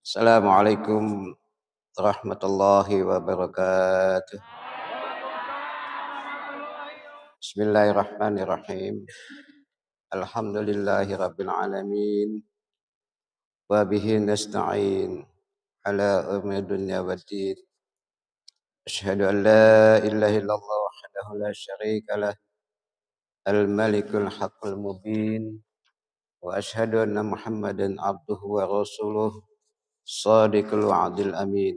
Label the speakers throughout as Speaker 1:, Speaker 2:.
Speaker 1: Assalamualaikum warahmatullahi wabarakatuh. Bismillahirrahmanirrahim. Alhamdulillahi rabbil alamin. Wa bihi nasta'in ala umri dunya waddin. Asyhadu an la ilaha illallah wahdahu la syarika lah. Al-malikul haqqul mubin. Wa asyhadu anna Muhammadan abduhu wa rasuluh. Shadiqul wa'dil amin.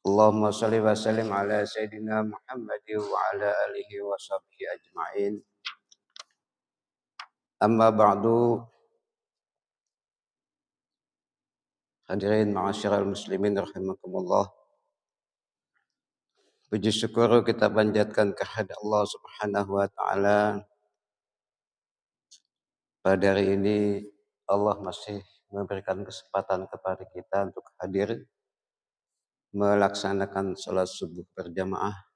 Speaker 1: Allahumma shalli wa sallim ala Sayyidina Muhammad wa ala alihi wa sahbihi ajma'in. Amma ba'du. Hadirin ma'asyiral muslimin rahimakumullah. Puji syukur kita panjatkan kehadirat Allah Subhanahu wa taala. Pada hari ini Allah masih memberikan kesempatan kepada kita untuk hadir melaksanakan salat subuh berjamaah.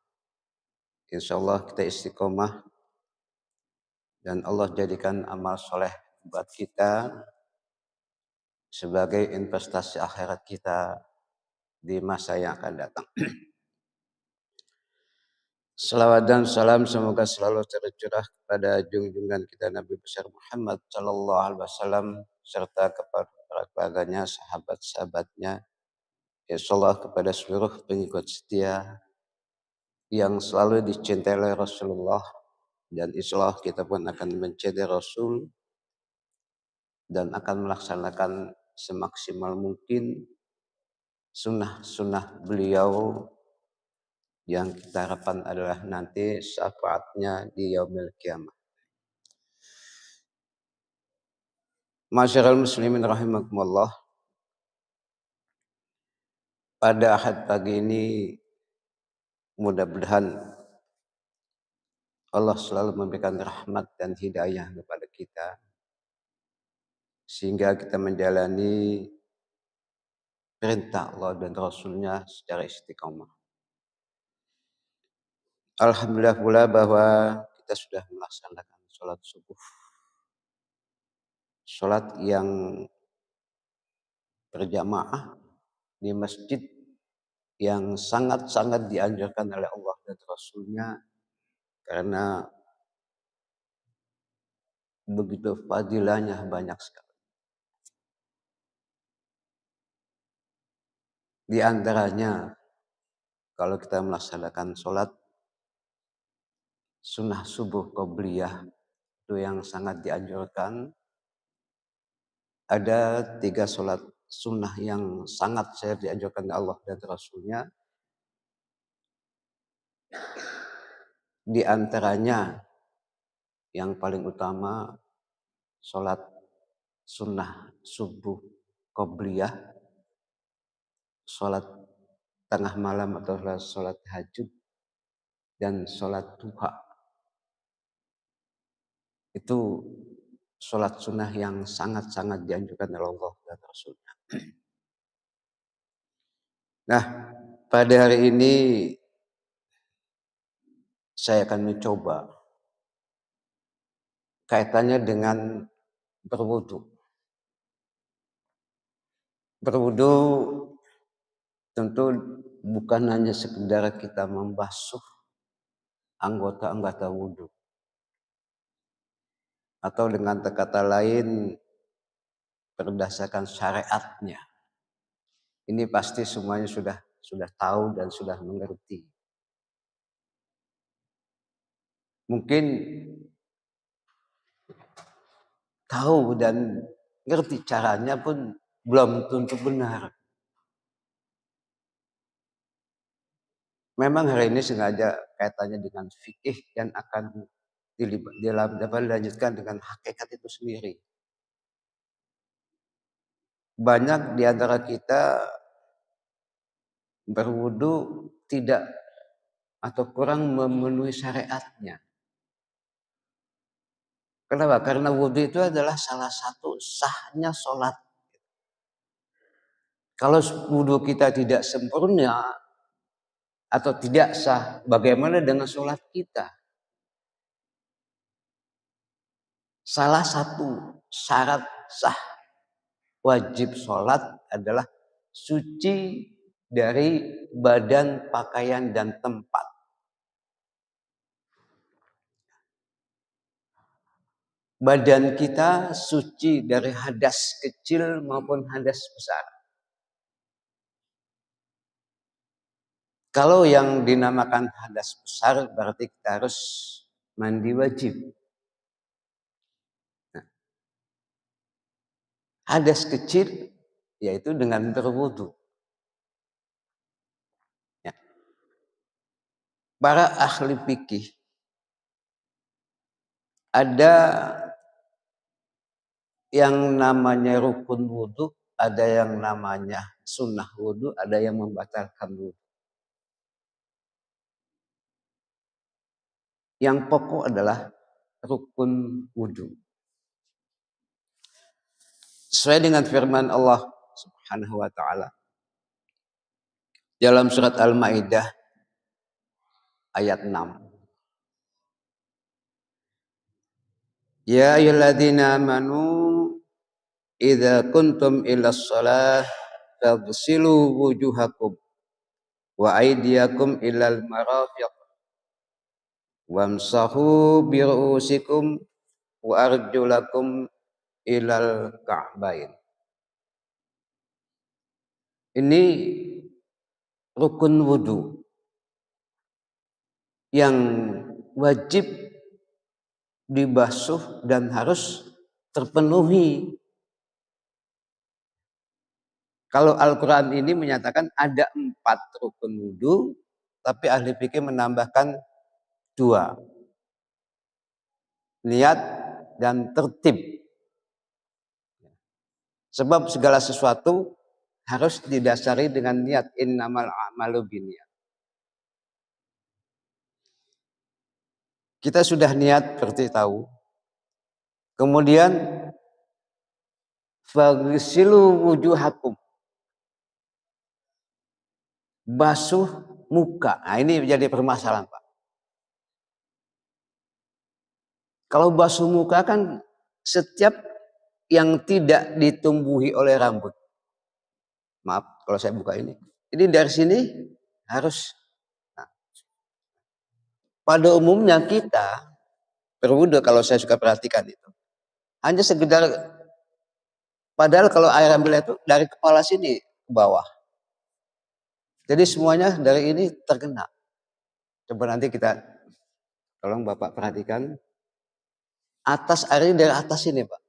Speaker 1: Insyaallah kita istiqomah dan Allah jadikan amal soleh buat kita sebagai investasi akhirat kita di masa yang akan datang. Salawat dan salam semoga selalu tercurah kepada junjungan kita Nabi besar Muhammad sallallahu alaihi wasallam serta kepada para keluarganya, sahabat-sahabatnya, insyaallah kepada seluruh pengikut setia yang selalu dicintai oleh Rasulullah, dan insyaallah kita pun akan mencintai Rasul dan akan melaksanakan semaksimal mungkin sunnah-sunnah beliau yang kita harapkan adalah nanti syafaatnya di yaumil qiyamah. Masyarul muslimin rahimakumullah. Pada ahad pagi ini mudah-mudahan Allah selalu memberikan rahmat dan hidayah kepada kita sehingga kita menjalani perintah Allah dan Rasulnya secara istiqomah. Alhamdulillah pula bahwa kita sudah melaksanakan sholat subuh. Sholat yang berjamaah di masjid yang sangat-sangat dianjurkan oleh Allah dan Rasulnya karena begitu fadilahnya banyak sekali. Di antaranya kalau kita melaksanakan sholat sunnah subuh qobliyah itu yang sangat dianjurkan. Ada 3 sholat sunnah yang sangat saya dianjurkan Allah dan Rasulnya. Di antaranya yang paling utama sholat sunnah subuh qobliyah, sholat tengah malam atau sholat tahajud, dan sholat duha. Itu sholat sunnah yang sangat-sangat dianjurkan oleh Allah dan Rasulnya. Nah, pada hari ini saya akan mencoba kaitannya dengan berwudu. Berwudu tentu bukan hanya sekedar kita membasuh anggota-anggota wudu. Atau dengan kata lain berdasarkan syariatnya. Ini pasti semuanya sudah tahu dan sudah mengerti. Mungkin tahu dan ngerti caranya pun belum tentu benar. Memang hari ini sengaja kaitannya dengan fikih dan akan dilanjutkan dengan hakikat itu sendiri. Banyak di antara kita berwudu tidak atau kurang memenuhi syariatnya. Kenapa? Karena wudu itu adalah salah satu sahnya sholat. Kalau wudu kita tidak sempurna atau tidak sah, bagaimana dengan sholat kita? Salah satu syarat sah wajib sholat adalah suci dari badan, pakaian, dan tempat. Badan kita suci dari hadas kecil maupun hadas besar. Kalau yang dinamakan hadas besar berarti kita harus mandi wajib. Nah, hadas kecil yaitu dengan berwudu. Ya. Para ahli fikih ada yang namanya rukun wudu, ada yang namanya sunnah wudu, ada yang membatalkan wudu. Yang pokok adalah rukun wudu. Sesuai dengan firman Allah Subhanahu wa taala dalam surat Al-Maidah ayat 6. Ya ayyuhalladzina amanu idza kuntum ilas shalah faghsilu wujuhakum wa aydiyakum ilal marafiq wamsahu bi ru'usikum wa arjulakum ilal ka'bain. Ini rukun wudu yang wajib dibasuh dan harus terpenuhi. Kalau Al-Quran ini menyatakan ada 4 rukun wudu, tapi ahli fikih menambahkan 2. Niat dan tertib. Sebab segala sesuatu harus didasari dengan niat. Innamal a'malu binniyat. Kita sudah niat seperti tahu. Kemudian faghsilu wujuhakum. Basuh muka. Nah, ini menjadi permasalahan, Pak. Kalau basuh muka kan setiap yang tidak ditumbuhi oleh rambut. Maaf kalau saya buka ini. Ini dari sini harus. Nah, pada umumnya kita berwudu kalau saya suka perhatikan itu. Hanya sekedar, padahal kalau air ambil itu dari kepala sini ke bawah. Jadi semuanya dari ini terkena. Coba nanti kita, tolong Bapak perhatikan. Atas air ini dari atas ini Pak.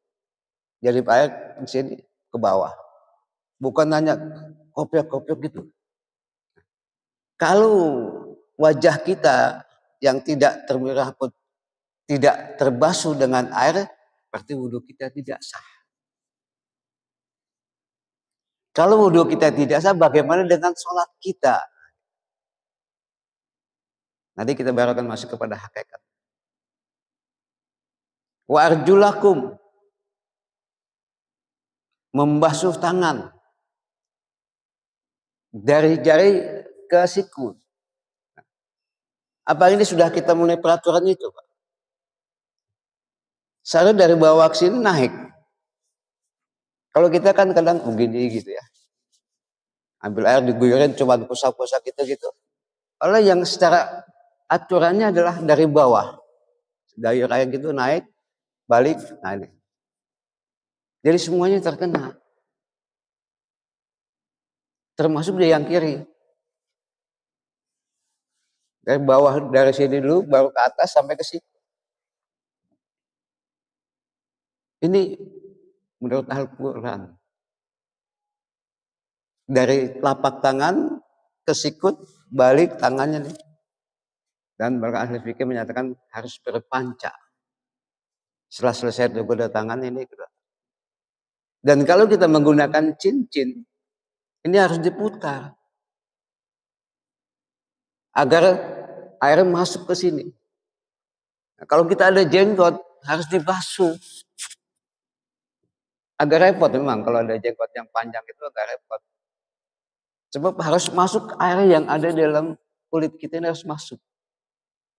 Speaker 1: Jadi air di sini ke bawah. Bukan hanya kopiok-kopiok gitu. Kalau wajah kita yang tidak termirahput, tidak terbasuh dengan air, berarti wudhu kita tidak sah. Kalau wudhu kita tidak sah, bagaimana dengan sholat kita? Nanti kita baru akan masuk kepada hakikat. Wa arjulakum, membasuh tangan dari jari ke siku. Apa ini sudah kita mulai peraturan itu, Pak? Seharusnya dari bawah ke sini naik. Kalau kita kan kadang begini gitu ya. Ambil air diguyurin cuma pusat-pusat gitu. Kalau yang secara aturannya adalah dari bawah. Gayur air gitu naik, balik, naik. Jadi semuanya terkena. Termasuk dia yang kiri. Dari bawah, dari sini dulu, baru ke atas sampai ke situ. Ini menurut Al-Quran. Dari telapak tangan ke sikut, balik tangannya nih. Dan para ahli fikih menyatakan harus berpanca. Setelah selesai kedua tangan ini. Dan kalau kita menggunakan cincin, ini harus diputar. Agar air masuk ke sini. Nah, kalau kita ada jenggot, harus dibasuh. Agak repot memang kalau ada jenggot yang panjang itu agak repot. Sebab harus masuk air yang ada dalam kulit kita ini harus masuk.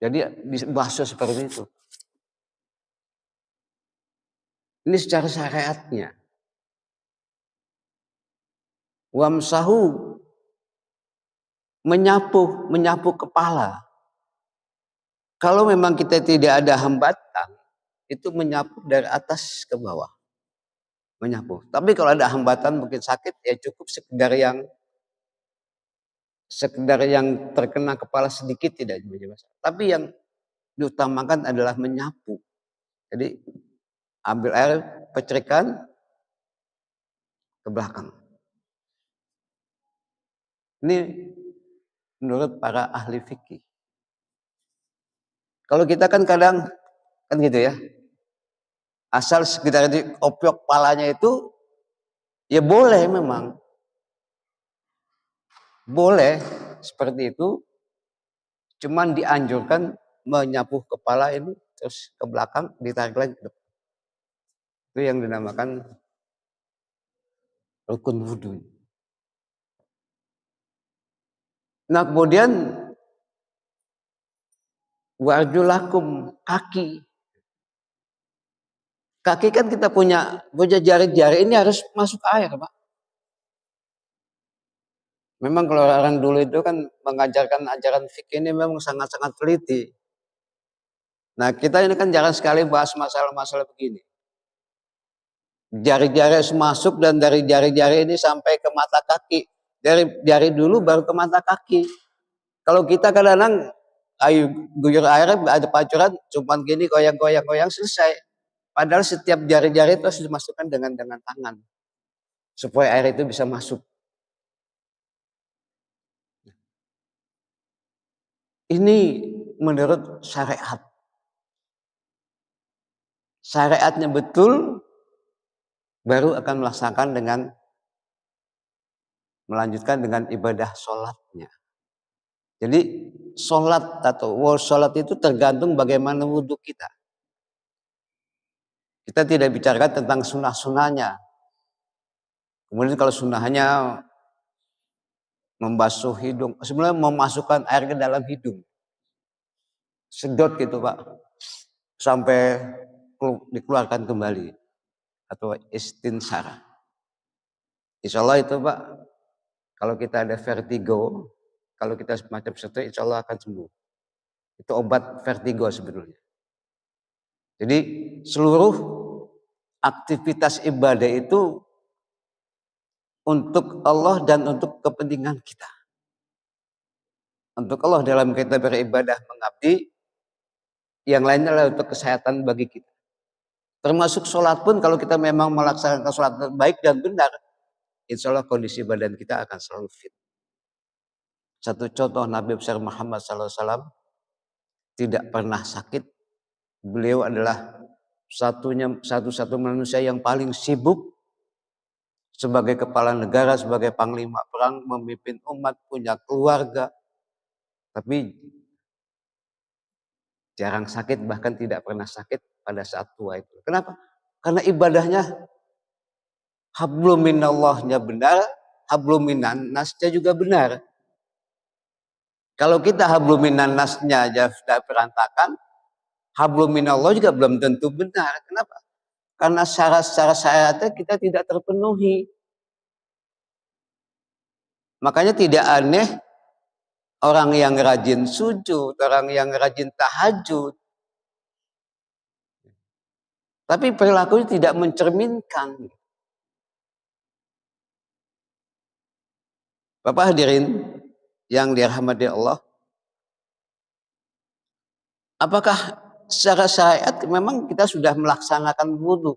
Speaker 1: Jadi dibasuh seperti itu. Ini secara syariatnya. Wamsahu, menyapu kepala. Kalau memang kita tidak ada hambatan, itu menyapu dari atas ke bawah. Menyapu. Tapi kalau ada hambatan mungkin sakit, ya cukup sekedar yang terkena kepala sedikit tidak menjadi masalah. Tapi yang diutamakan adalah menyapu. Jadi ambil air, pecerikan ke belakang. Ini menurut para ahli fikih. Kalau kita kan kadang kan gitu ya. Asal sekedar diopiok palanya itu ya boleh memang. Boleh seperti itu. Cuman dianjurkan menyapu kepala ini terus ke belakang ditarik lagi. Itu yang dinamakan rukun wudhu. Nah kemudian warjulakum, kaki. Kaki kan kita punya jari-jari ini harus masuk air, Pak. Memang kalau orang dulu itu kan mengajarkan ajaran fikih ini memang sangat-sangat teliti. Nah kita ini kan jarang sekali bahas masalah-masalah begini. Jari-jari harus masuk dan dari jari-jari ini sampai ke mata kaki. Dari jari dulu baru ke mata kaki. Kalau kita kadang-kadang ayo guyur air ada pancuran cuman gini goyang-goyang selesai. Padahal setiap jari-jari itu harus dimasukkan dengan tangan supaya air itu bisa masuk. Ini menurut syariat. Syariatnya betul, baru akan melaksanakan melanjutkan dengan ibadah sholatnya. Jadi sholat itu tergantung bagaimana wudhu kita. Kita tidak bicarakan tentang sunnah-sunnahnya. Kemudian kalau sunnahnya membasuh hidung, sebenarnya memasukkan air ke dalam hidung. Sedot gitu Pak, sampai dikeluarkan kembali atau istinsar. Insya Allah itu Pak, kalau kita ada vertigo, kalau kita semacam itu insya Allah akan sembuh. Itu obat vertigo sebetulnya. Jadi seluruh aktivitas ibadah itu untuk Allah dan untuk kepentingan kita. Untuk Allah dalam kita beribadah mengabdi, yang lainnya adalah untuk kesehatan bagi kita. Termasuk sholat pun kalau kita memang melaksanakan sholat baik dan benar, insya Allah kondisi badan kita akan selalu fit. Satu contoh Nabi besar Muhammad SAW tidak pernah sakit. Beliau adalah satu-satu manusia yang paling sibuk sebagai kepala negara, sebagai panglima perang, memimpin umat, punya keluarga. Tapi jarang sakit, bahkan tidak pernah sakit pada saat tua itu. Kenapa? Karena ibadahnya hablum minallahnya benar, hablum minan nasnya juga benar. Kalau kita hablum minan nasnya aja sudah berantakan, hablum minallah juga belum tentu benar. Kenapa? Karena syarat-syarat syariatnya kita tidak terpenuhi. Makanya tidak aneh orang yang rajin sujud, orang yang rajin tahajud, tapi perilakunya tidak mencerminkan. Bapak hadirin yang dirahmati Allah, apakah secara syariat memang kita sudah melaksanakan wudhu?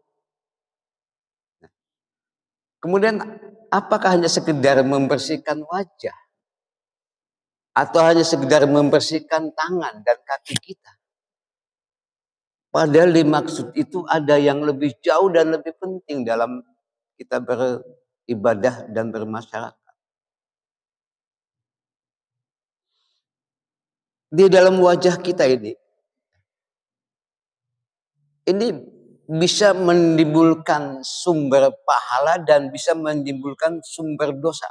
Speaker 1: Kemudian apakah hanya sekedar membersihkan wajah? Atau hanya sekedar membersihkan tangan dan kaki kita? Padahal dimaksud itu ada yang lebih jauh dan lebih penting dalam kita beribadah dan bermasyarakat. Di dalam wajah kita ini bisa menimbulkan sumber pahala dan bisa menimbulkan sumber dosa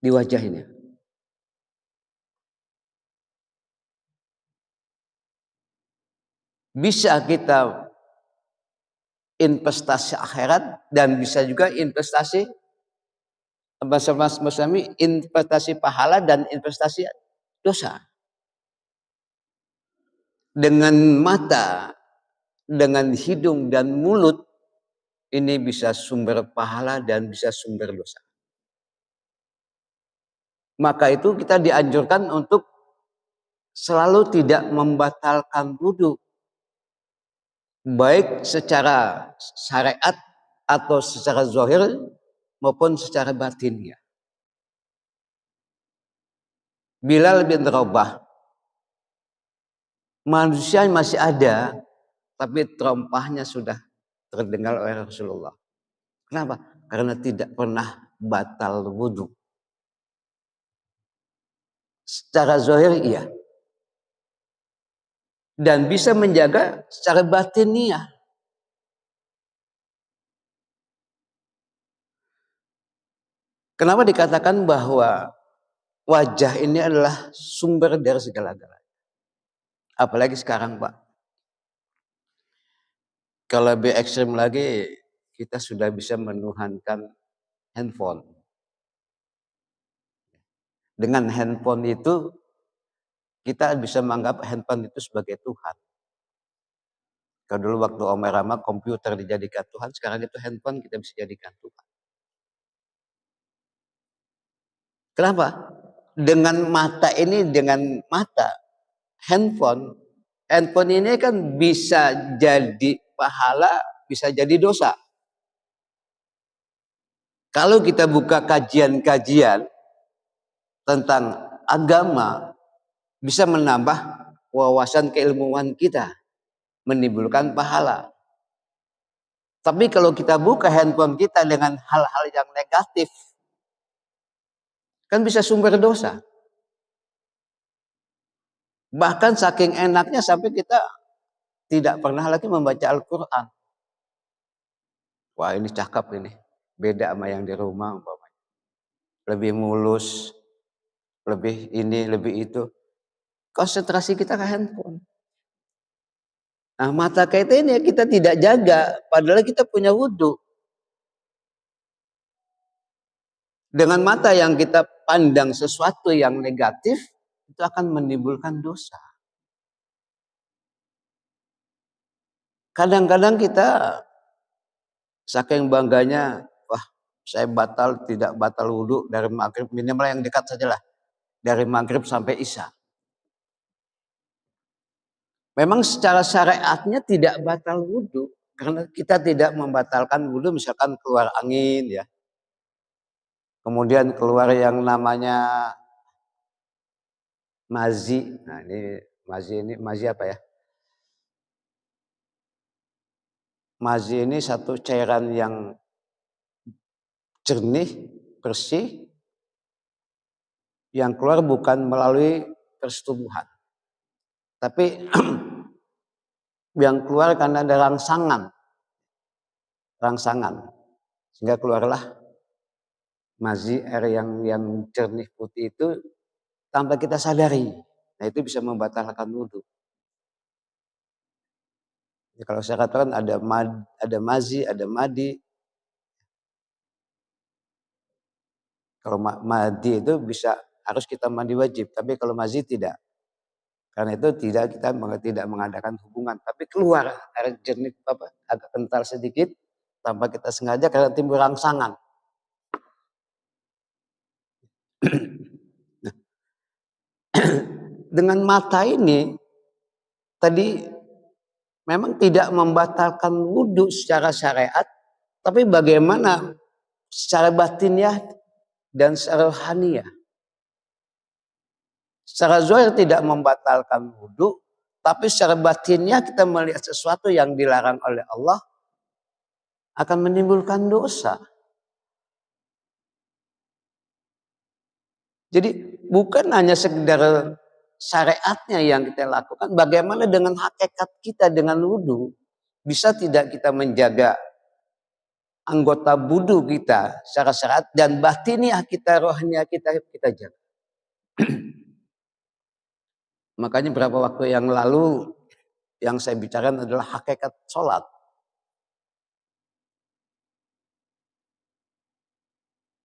Speaker 1: di wajah ini. Bisa kita investasi akhirat dan bisa juga investasi Bahasa Mas Muslimi, investasi pahala dan investasi dosa. Dengan mata, dengan hidung dan mulut, ini bisa sumber pahala dan bisa sumber dosa. Maka itu kita dianjurkan untuk selalu tidak membatalkan wudu, baik secara syariat atau secara zahir maupun secara batin. Bilal bin Rabah, manusia masih ada, tapi terompahnya sudah terdengar oleh Rasulullah. Kenapa? Karena tidak pernah batal wudu. Secara zahir iya. Dan bisa menjaga secara batiniah. Kenapa dikatakan bahwa wajah ini adalah sumber dari segala-galanya? Apalagi sekarang, Pak. Kalau lebih ekstrim lagi, kita sudah bisa menuhankan handphone. Dengan handphone itu, kita bisa menganggap handphone itu sebagai Tuhan. Kalau dulu waktu Omar Rama komputer dijadikan Tuhan, sekarang itu handphone kita bisa jadikan Tuhan. Kenapa? Dengan mata ini, dengan mata, handphone ini kan bisa jadi pahala, bisa jadi dosa. Kalau kita buka kajian-kajian tentang agama, bisa menambah wawasan keilmuan kita, menimbulkan pahala. Tapi kalau kita buka handphone kita dengan hal-hal yang negatif, kan bisa sumber dosa. Bahkan saking enaknya sampai kita tidak pernah lagi membaca Al-Quran. Wah, ini cakep ini. Beda sama yang di rumah umpamanya. Lebih mulus, lebih ini, lebih itu. Konsentrasi kita ke handphone. Nah, mata kita ini kita tidak jaga, padahal kita punya wudhu. Dengan mata yang kita pandang sesuatu yang negatif, itu akan menimbulkan dosa. Kadang-kadang kita saking bangganya, wah saya tidak batal wudhu dari maghrib, minimal yang dekat sajalah. Dari maghrib sampai isya. Memang secara syariatnya tidak batal wudhu. Karena kita tidak membatalkan wudhu misalkan keluar angin ya. Kemudian keluar yang namanya mazi. Nah ini mazi apa ya? Mazi ini satu cairan yang jernih, bersih, yang keluar bukan melalui persetubuhan. Tapi yang keluar karena ada rangsangan. Sehingga keluarlah mazi, air yang jernih putih itu tanpa kita sadari. Nah itu bisa membatalkan wudhu. Ya, kalau saya katakan ada mazi, ada madi. Kalau madi itu harus kita mandi wajib, tapi kalau mazi tidak. Karena itu kita tidak mengadakan hubungan, tapi keluar air jernih agak kental sedikit tanpa kita sengaja karena timbul rangsangan. Dengan mata ini tadi memang tidak membatalkan wudhu secara syariat, tapi bagaimana secara batinnya dan secara rohaniah. Secara zahir tidak membatalkan wudhu, tapi secara batinnya kita melihat sesuatu yang dilarang oleh Allah akan menimbulkan dosa. Jadi bukan hanya sekedar syariatnya yang kita lakukan, bagaimana dengan hakikat kita dengan wudhu. Bisa tidak kita menjaga anggota wudhu kita secara syariat dan batiniah kita, rohaniah kita jaga. Makanya beberapa waktu yang lalu yang saya bicarakan adalah hakikat sholat.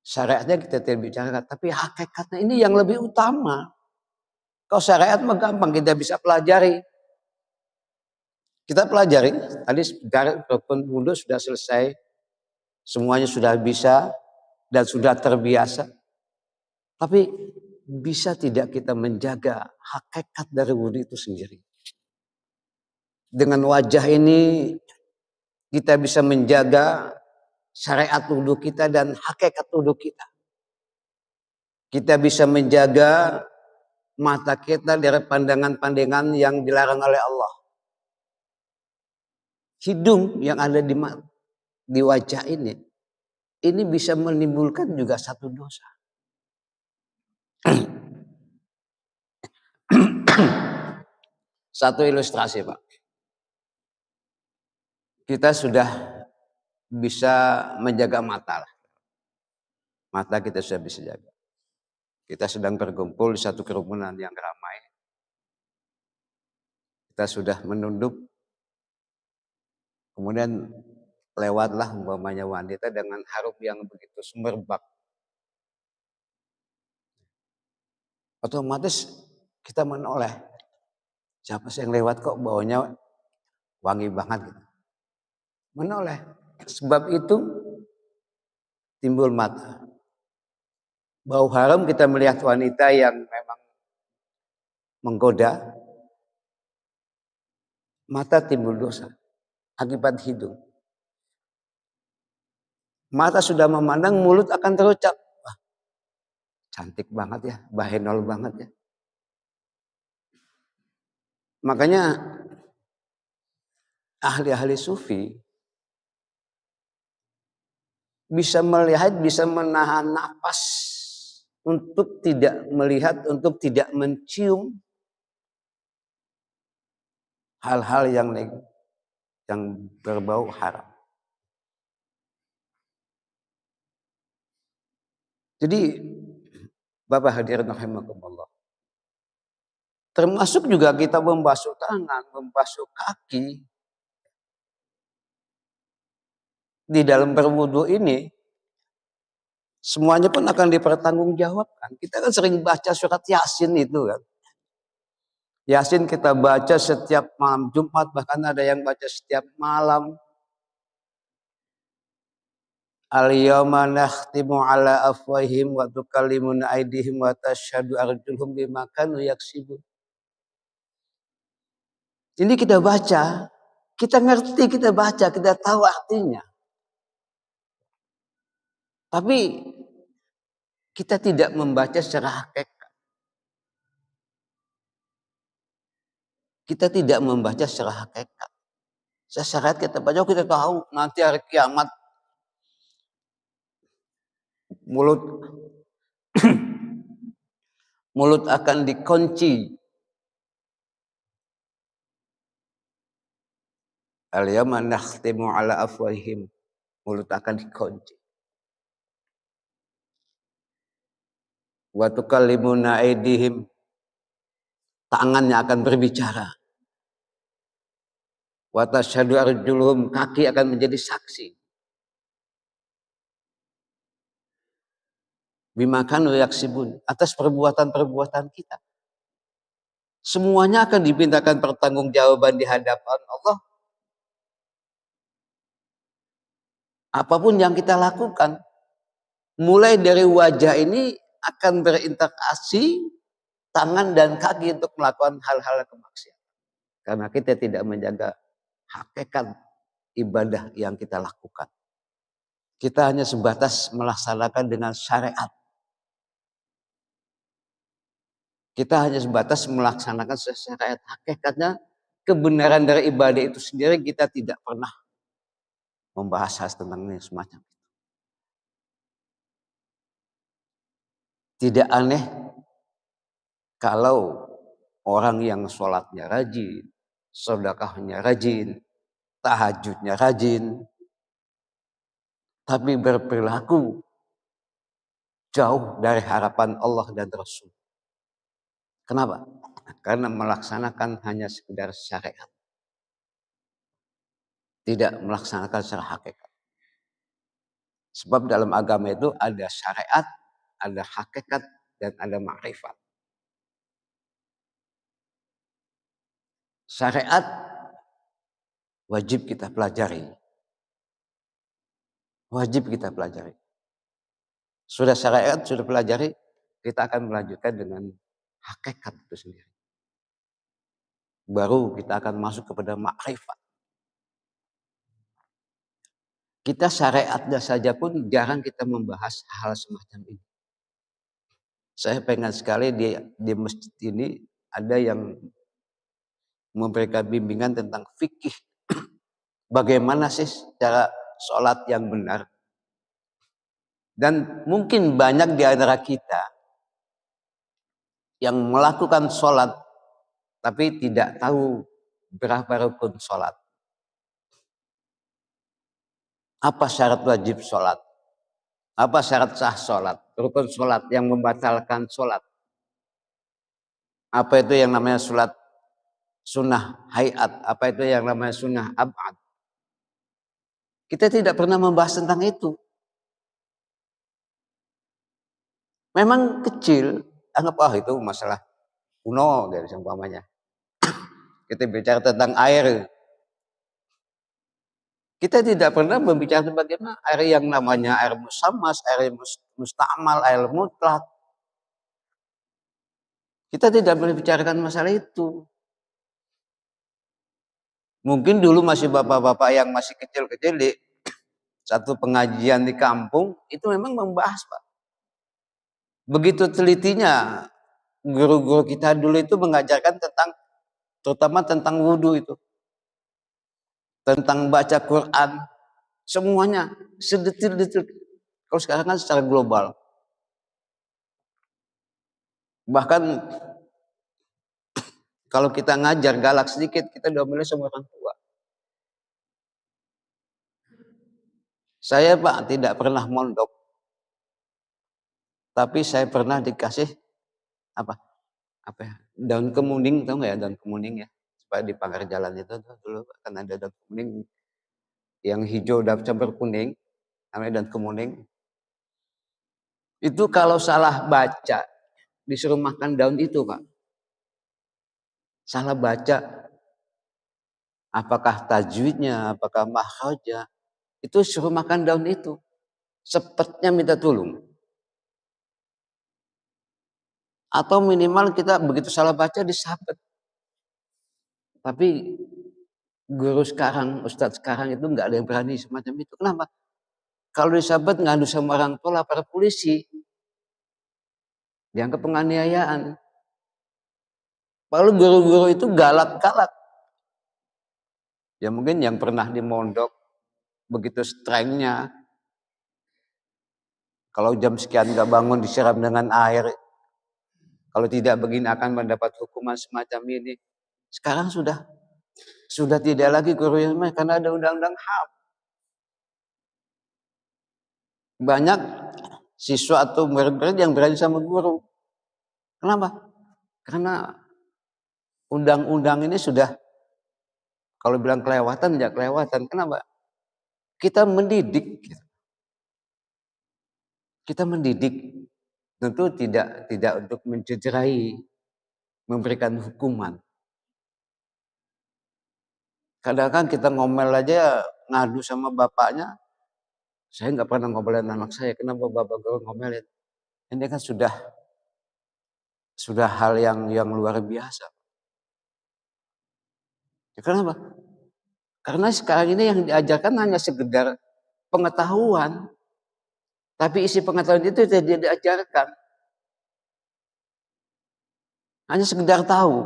Speaker 1: Syariatnya kita tidak bicarakan, tapi hakikatnya ini yang lebih utama. Kalau syariat mah gampang kita bisa pelajari. Kita pelajari, tadi rukun wudhu sudah selesai, semuanya sudah bisa dan sudah terbiasa. Tapi bisa tidak kita menjaga hakikat dari wudhu itu sendiri? Dengan wajah ini kita bisa menjaga syariat wudhu kita dan hakikat wudhu kita. Kita bisa menjaga mata kita dari pandangan-pandangan yang dilarang oleh Allah. Hidung yang ada di wajah ini bisa menimbulkan juga satu dosa. Satu ilustrasi, Pak. Kita sudah bisa menjaga mata lah. Mata kita sudah bisa jaga. Kita sedang berkumpul di satu kerumunan yang ramai. Kita sudah menunduk. Kemudian lewatlah umpamanya wanita dengan harum yang begitu semerbak. Otomatis kita menoleh. Siapa sih yang lewat kok baunya wangi banget gitu. Menoleh. Sebab itu timbul mata. Bau harum kita melihat wanita yang memang menggoda. Mata timbul dosa. Akibat hidung. Mata sudah memandang, mulut akan terucap. Wah, cantik banget ya, bahenol banget ya. Makanya ahli-ahli sufi bisa melihat, bisa menahan napas untuk tidak melihat, untuk tidak mencium hal-hal yang berbau haram. Jadi Bapak hadirin rahimakumullah. Termasuk juga kita membasuh tangan, membasuh kaki. Di dalam berwudu ini semuanya pun akan dipertanggungjawabkan. Kita kan sering baca surat Yasin itu kan. Yasin kita baca setiap malam Jumat, bahkan ada yang baca setiap malam. Al-yawma nakhtimu ala afwahim wa tukallimuna aydihim wa tashhadu arjuluhum bima kanu yaksibun. Ini kita baca, kita ngerti, kita baca, kita tahu artinya. Tapi kita tidak membaca secara hakikat. Kita tidak membaca secara hakikat. Secara kita baca, kita tahu nanti hari kiamat mulut mulut akan dikunci. Al-yawma nakhtimu ala afwahihim. Mulut akan dikunci. Wa tukallimuna aydihim. Tangannya akan berbicara. Wa tashhadu arjuluhum. Kaki akan menjadi saksi. Bima kanu yaksibun. Atas perbuatan-perbuatan kita. Semuanya akan dipintakan pertanggungjawaban di hadapan Allah. Apapun yang kita lakukan. Mulai dari wajah ini akan berinteraksi tangan dan kaki untuk melakukan hal-hal kemaksiatan. Karena kita tidak menjaga hakikat ibadah yang kita lakukan. Kita hanya sebatas melaksanakan dengan syariat. Kita hanya sebatas melaksanakan syariat. Hakikatnya kebenaran dari ibadah itu sendiri kita tidak pernah membahas tentang ini semacam itu. Tidak aneh kalau orang yang sholatnya rajin, sedekahnya rajin, tahajudnya rajin, tapi berperilaku jauh dari harapan Allah dan Rasul. Kenapa? Karena melaksanakan hanya sekedar syariat. Tidak melaksanakan secara hakikat. Sebab dalam agama itu ada syariat, ada hakikat, dan ada ma'rifat. Syariat wajib kita pelajari. Wajib kita pelajari. Sudah syariat, sudah pelajari, kita akan melanjutkan dengan hakikat itu sendiri. Baru kita akan masuk kepada ma'rifat. Kita syariatnya saja pun jarang kita membahas hal semacam ini. Saya pengen sekali di masjid ini ada yang memberikan bimbingan tentang fikih. Bagaimana sih cara sholat yang benar? Dan mungkin banyak di antara kita yang melakukan sholat tapi tidak tahu berapa rukun sholat. Apa syarat wajib sholat? Apa syarat sah sholat? Rukun sholat yang membatalkan sholat. Apa itu yang namanya sholat sunnah hayat? Apa itu yang namanya sunnah ab'ad? Kita tidak pernah membahas tentang itu. Memang kecil, anggap itu masalah kuno dari seumpamanya. Kita bicara tentang air. Kita tidak pernah membicarakan bagaimana air yang namanya air musammas, air musta'mal, air mutlak. Kita tidak membicarakan masalah itu. Mungkin dulu masih bapak-bapak yang masih kecil-kecil di satu pengajian di kampung, itu memang membahas, Pak. Begitu telitinya guru-guru kita dulu itu mengajarkan tentang, terutama tentang wudhu itu. Tentang baca Quran, semuanya sedetil-detil. Kalau sekarang kan secara global. Bahkan kalau kita ngajar galak sedikit, kita diomelin sama orang tua. Saya, Pak, tidak pernah mondok. Tapi saya pernah dikasih apa ya? Daun kemuning, tahu nggak ya daun kemuning ya? Supaya di pagar jalan itu dulu kan ada daun kemuning yang hijau dan campur kuning, namanya daun kemuning. Itu kalau salah baca disuruh makan daun itu, Pak. Salah baca, apakah tajwidnya, apakah makhrajnya, itu suruh makan daun itu. Sepetnya minta tolong. Atau minimal kita begitu salah baca disabet. Tapi guru sekarang, ustadz sekarang itu nggak ada yang berani semacam itu. Kenapa? Kalau disabet ngadu sama orang tua, lapor polisi. Dianggap penganiayaan. Lalu guru-guru itu galak-galak. Ya mungkin yang pernah di mondok, begitu strengnya. Kalau jam sekian nggak bangun disiram dengan air. Kalau tidak begini akan mendapat hukuman semacam ini. Sekarang sudah tidak lagi guru yang main karena ada undang-undang HAM. Banyak siswa atau murid-murid yang berani sama guru. Kenapa? Karena undang-undang ini sudah, kalau bilang kelewatan, ya kelewatan. Kenapa? Kita mendidik. Kita mendidik. Tentu tidak untuk mencederai, memberikan hukuman. Kadang-kadang kita ngomel aja, ngadu sama bapaknya. Saya nggak pernah ngomelin anak saya. Kenapa bapak guru ngomelin? Ini kan sudah hal yang luar biasa. Ya, kenapa? Karena sekarang ini yang diajarkan hanya sekedar pengetahuan. Tapi isi pengetahuan itu tidak diajarkan. Hanya sekedar tahu.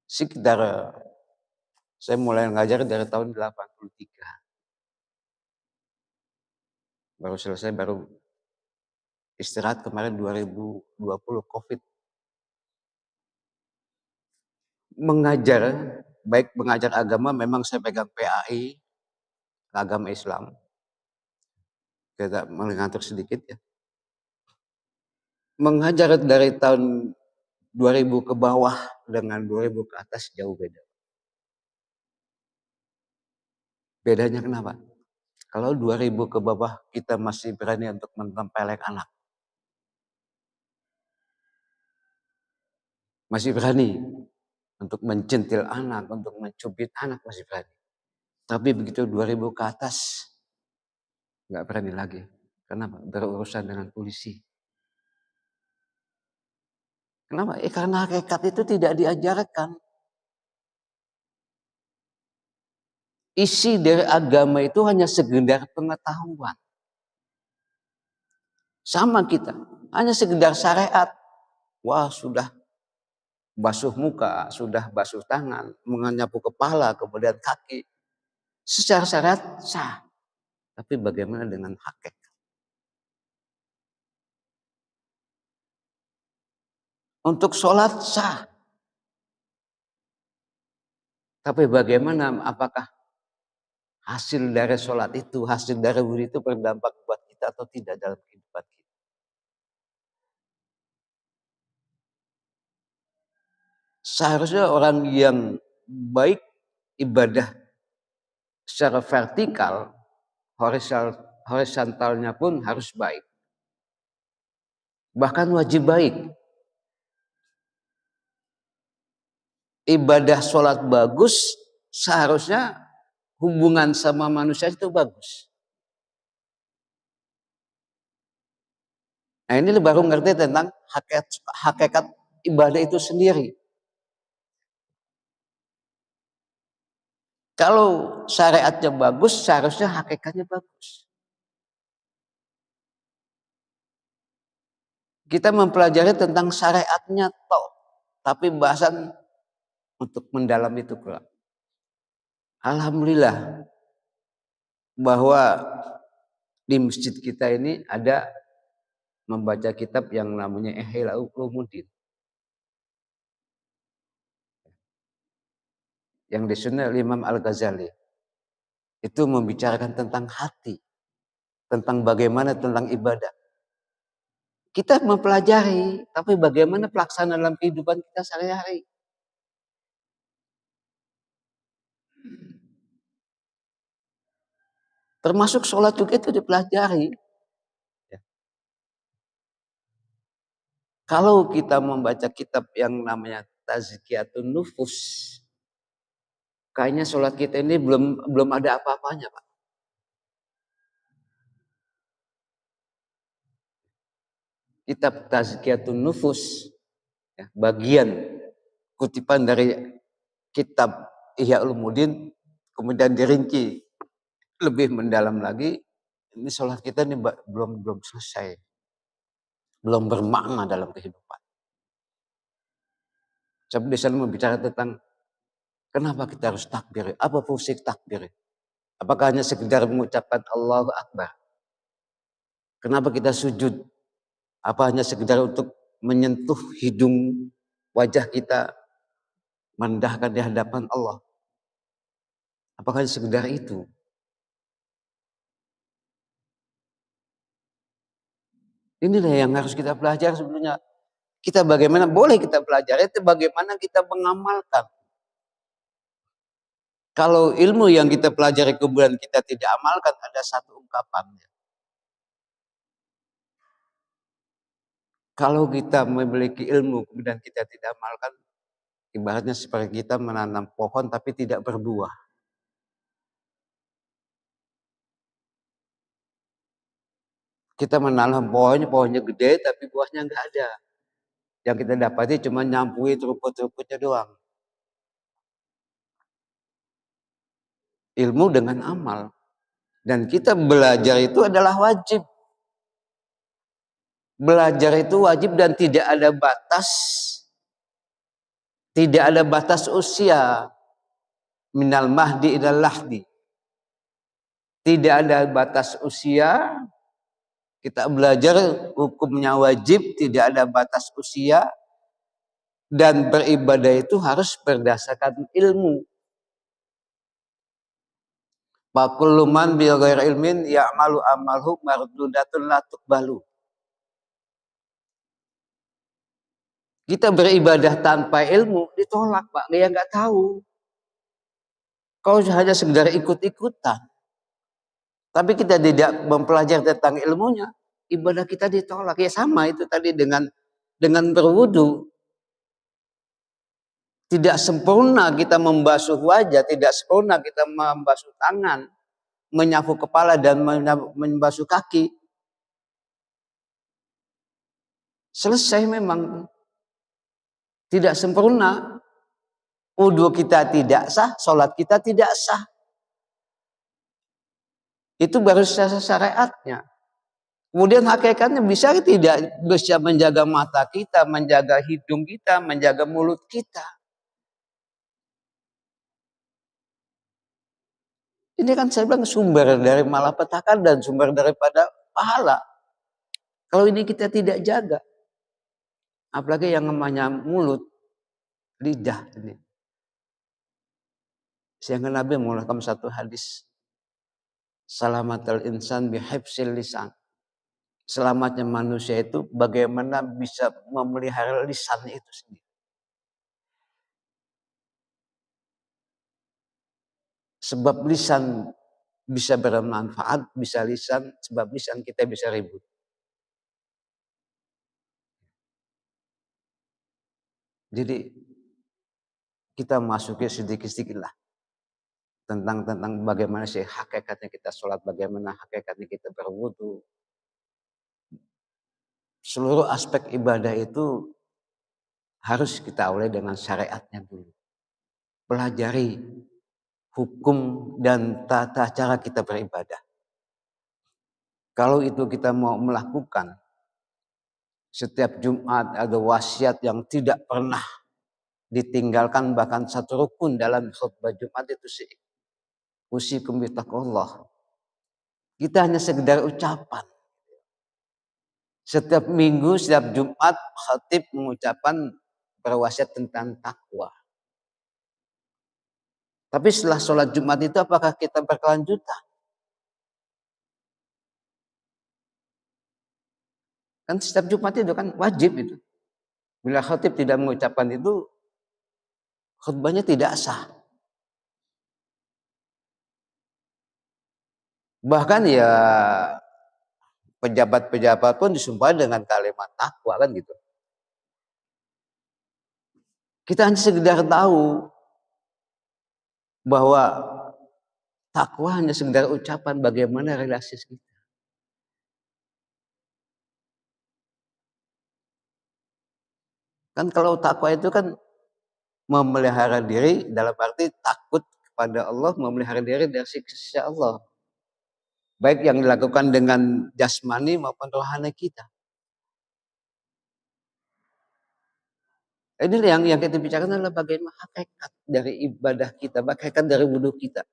Speaker 1: Sekitar saya mulai ngajar dari tahun 83. Baru selesai, baru istirahat kemarin 2020 COVID. Mengajar, baik mengajar agama, memang saya pegang PAI, agama Islam. Kita mengantuk sedikit ya. Mengajar dari tahun 2000 ke bawah dengan 2000 ke atas jauh beda. Bedanya kenapa? Kalau 2000 ke bawah kita masih berani untuk menempeleng anak. Masih berani untuk mencentil anak, untuk mencubit anak masih berani. Tapi begitu 2000 ke atas nggak berani lagi. Kenapa? Berurusan dengan polisi. Kenapa? Karena hakikat itu tidak diajarkan. Isi dari agama itu hanya sekedar pengetahuan. Sama kita, hanya sekedar syariat. Wah, sudah basuh muka, sudah basuh tangan, menyapu kepala, kemudian kaki. Secara syariat sah. Tapi bagaimana dengan hakikat? Untuk sholat sah. Tapi bagaimana, apakah hasil dari sholat itu, hasil dari wudhu itu berdampak buat kita atau tidak dalam kehidupan kita? Seharusnya orang yang baik ibadah secara vertikal, horizontalnya pun harus baik. Bahkan wajib baik. Ibadah sholat bagus, seharusnya hubungan sama manusia itu bagus. Nah ini baru ngerti tentang hakikat ibadah itu sendiri. Kalau syariatnya bagus, seharusnya hakikatnya bagus. Kita mempelajari tentang syariatnya toh, tapi bahasan untuk mendalam itu kurang. Alhamdulillah bahwa di masjid kita ini ada membaca kitab yang namanya Ihya Ulumuddin. Yang disusun oleh Imam Al-Ghazali. Itu membicarakan tentang hati, tentang bagaimana tentang ibadah. Kita mempelajari, tapi bagaimana pelaksanaan dalam kehidupan kita sehari-hari. Termasuk sholat juga itu dipelajari. Kalau kita membaca kitab yang namanya Tazkiyatun Nufus, kayaknya sholat kita ini belum ada apa-apanya, Pak. Kitab Tazkiyatun Nufus, ya, bagian kutipan dari kitab Ihya Ulumuddin, kemudian dirinci lebih mendalam lagi, ini sholat kita ini belum selesai. Belum bermakna dalam kehidupan. Sebab di sana membicarakan tentang kenapa kita harus takbir. Apa fungsi takbir? Apakah hanya sekedar mengucapkan Allahu Akbar? Kenapa kita sujud? Apa hanya sekedar untuk menyentuh hidung wajah kita, merendahkan di hadapan Allah? Apakah hanya sekedar itu? Inilah yang harus kita pelajari sebenarnya. Kita bagaimana, boleh kita pelajari, itu bagaimana kita mengamalkan. Kalau ilmu yang kita pelajari kemudian kita tidak amalkan, ada satu ungkapannya. Kalau kita memiliki ilmu kemudian kita tidak amalkan, ibaratnya seperti kita menanam pohon tapi tidak berbuah. Kita menanam pohonnya gede tapi buahnya nggak ada. Yang kita dapati cuma nyampui rumput-rumputnya doang. Ilmu dengan amal. Dan kita belajar itu adalah wajib. Belajar itu wajib dan tidak ada batas. Tidak ada batas usia. Minal mahdi ilal lahdi. Tidak ada batas usia. Kita belajar hukumnya wajib, tidak ada batas usia. Dan beribadah itu harus berdasarkan ilmu. Fakullu man bi ghairi ilmin ya'malu amalhu mardudatun la tuqbalu. Kita beribadah tanpa ilmu ditolak, Pak. Dia nggak tahu. Kalau hanya sekedar ikut-ikutan, tapi kita tidak mempelajari tentang ilmunya, ibadah kita ditolak. Ya sama itu tadi dengan berwudu. Tidak sempurna kita membasuh wajah, tidak sempurna kita membasuh tangan, menyapu kepala dan membasuh kaki. Selesai memang. Tidak sempurna. Wudu kita tidak sah, sholat kita tidak sah. Itu baru syariatnya. Kemudian hakikatnya bisa tidak bisa menjaga mata kita, menjaga hidung kita, menjaga mulut kita. Ini kan saya bilang sumber dari malapetaka dan sumber daripada pahala. Kalau ini kita tidak jaga, apalagi yang namanya mulut, lidah ini. Sehingga Nabi menggunakan satu hadis, salamatul insan bihifzil lisan. Selamatnya manusia itu bagaimana bisa memelihara lisannya itu sendiri. Sebab lisan bisa bermanfaat, bisa lisan, sebab lisan kita bisa ribut. Jadi kita masuki sedikit-sedikit lah tentang bagaimana sih hakikatnya kita sholat, bagaimana hakikatnya kita berwudu. Seluruh aspek ibadah itu harus kita awali dengan syariatnya dulu. Pelajari hukum dan tata cara kita beribadah. Kalau itu kita mau melakukan, setiap Jumat ada wasiat yang tidak pernah ditinggalkan, bahkan satu rukun dalam khutbah Jumat itu sih. Usikum bitaqwallah. Kita hanya sekedar ucapan. Setiap minggu, setiap Jumat, khatib mengucapkan berwasiat tentang takwa. Tapi setelah sholat Jumat itu apakah kita berkelanjutan? Kan setiap Jumat itu kan wajib itu. Bila khatib tidak mengucapkan itu, khutbahnya tidak sah. Bahkan ya pejabat-pejabat pun disumpah dengan kalimat takwa kan gitu. Kita hanya sekedar tahu bahwa takwa hanya sekedar ucapan, bagaimana relasi kita. Kan kalau takwa itu kan memelihara diri dalam arti takut kepada Allah, memelihara diri dari siksa Allah. Baik yang dilakukan dengan jasmani maupun rohani kita. Ini yang kita bicarakan adalah bagaimana hakikat dari ibadah kita, hakikat dari wudhu kita.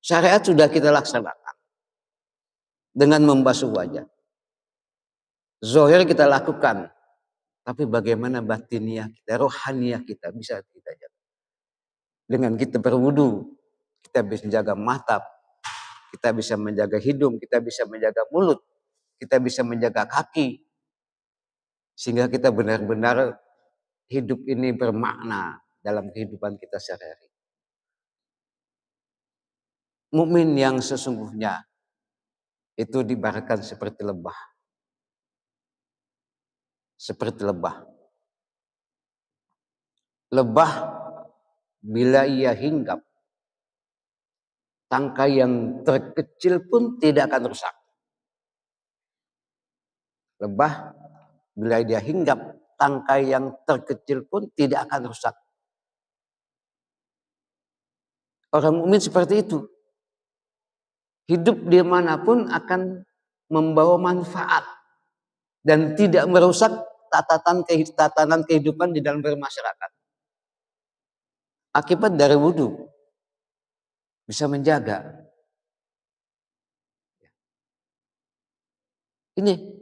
Speaker 1: Syariat sudah kita laksanakan dengan membasuh wajah. Zohir kita lakukan, tapi bagaimana batiniah kita, rohaniah kita bisa kita jaga. Dengan kita berwudu, kita bisa menjaga mata, kita bisa menjaga hidung, kita bisa menjaga mulut, kita bisa menjaga kaki. Sehingga kita benar-benar hidup ini bermakna dalam kehidupan kita sehari-hari. Mukmin yang sesungguhnya itu diibaratkan seperti lebah. Seperti lebah. Lebah bila ia hinggap, tangkai yang terkecil pun tidak akan rusak. Lebah bila dia hinggap, tangkai yang terkecil pun tidak akan rusak. Orang mukmin seperti itu. Hidup dimanapun akan membawa manfaat dan tidak merusak tatanan kehidupan di dalam bermasyarakat. Akibat dari wudhu bisa menjaga. Ini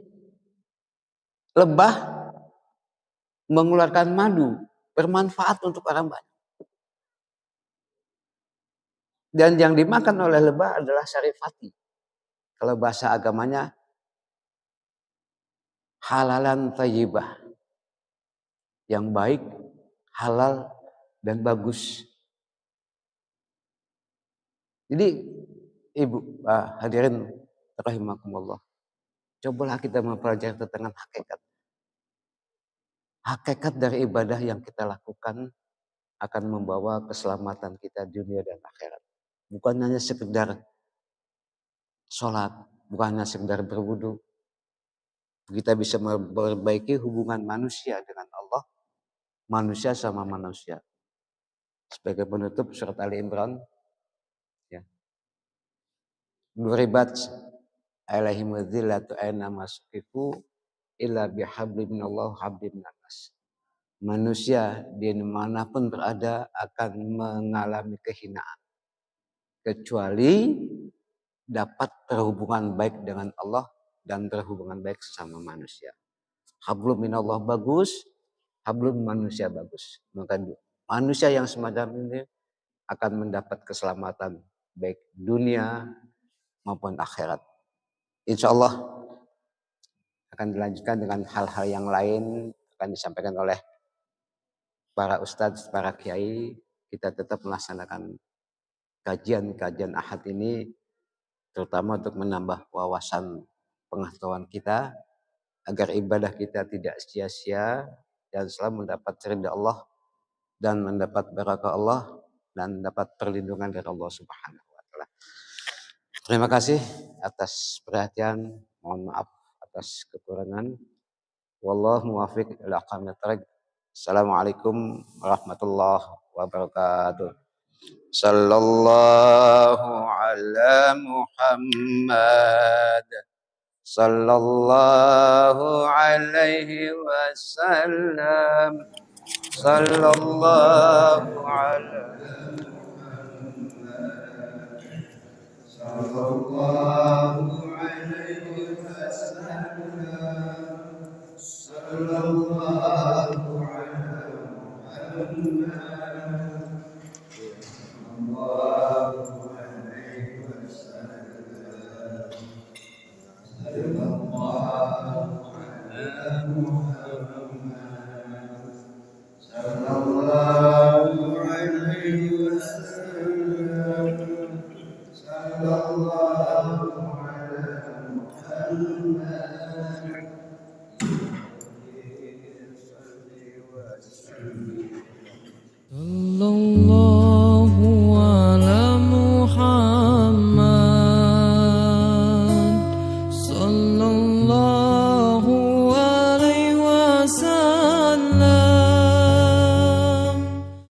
Speaker 1: lebah mengeluarkan madu bermanfaat untuk orang banyak. Dan yang dimakan oleh lebah adalah sarifati. Kalau bahasa agamanya halalan thayyibah. Yang baik, halal, dan bagus. Jadi Ibu, hadirin rahimakumullah, cobalah kita mempelajari tentang hakikat. Hakikat dari ibadah yang kita lakukan akan membawa keselamatan kita dunia dan akhirat. Bukan hanya sekedar sholat, bukan hanya sekedar berwudu. Kita bisa memperbaiki hubungan manusia dengan Allah, manusia sama manusia. Sebagai penutup surat Ali Imran, ya. Duribat alaihim dzillatu aina masqifu illa bihablin minallah hablin minas. Manusia di manapun berada akan mengalami kehinaan kecuali dapat berhubungan baik dengan Allah dan berhubungan baik sesama manusia. Hablum minallah bagus, hablum manusia bagus. Maka manusia yang semacam ini akan mendapat keselamatan baik dunia maupun akhirat. Insya Allah akan dilanjutkan dengan hal-hal yang lain, akan disampaikan oleh para ustadz, para kiai. Kita tetap melaksanakan kajian-kajian ahad ini, terutama untuk menambah wawasan pengetahuan kita, agar ibadah kita tidak sia-sia dan selalu mendapat ridha Allah dan mendapat barakah Allah dan mendapat perlindungan dari Allah Subhanahu wa taala. Terima kasih atas perhatian. Mohon maaf atas kekurangan. Wallahu muwaffiq ila aqwamit thoriq. Assalamualaikum warahmatullahi wabarakatuh. Sallallahu ala Muhammad. Sallallahu alaihi wasallam. Sallallahu ala Sallallahu alaihi wasallam. Sallallahu ala Muhammad. Sallallahu alaihi wasallam. Sallallahu ala Muhammad. Sallallahu alaihi wasallam. Sallallahu ala Muhammad.
Speaker 2: Sallallahu ala Muhammad. Sallallahu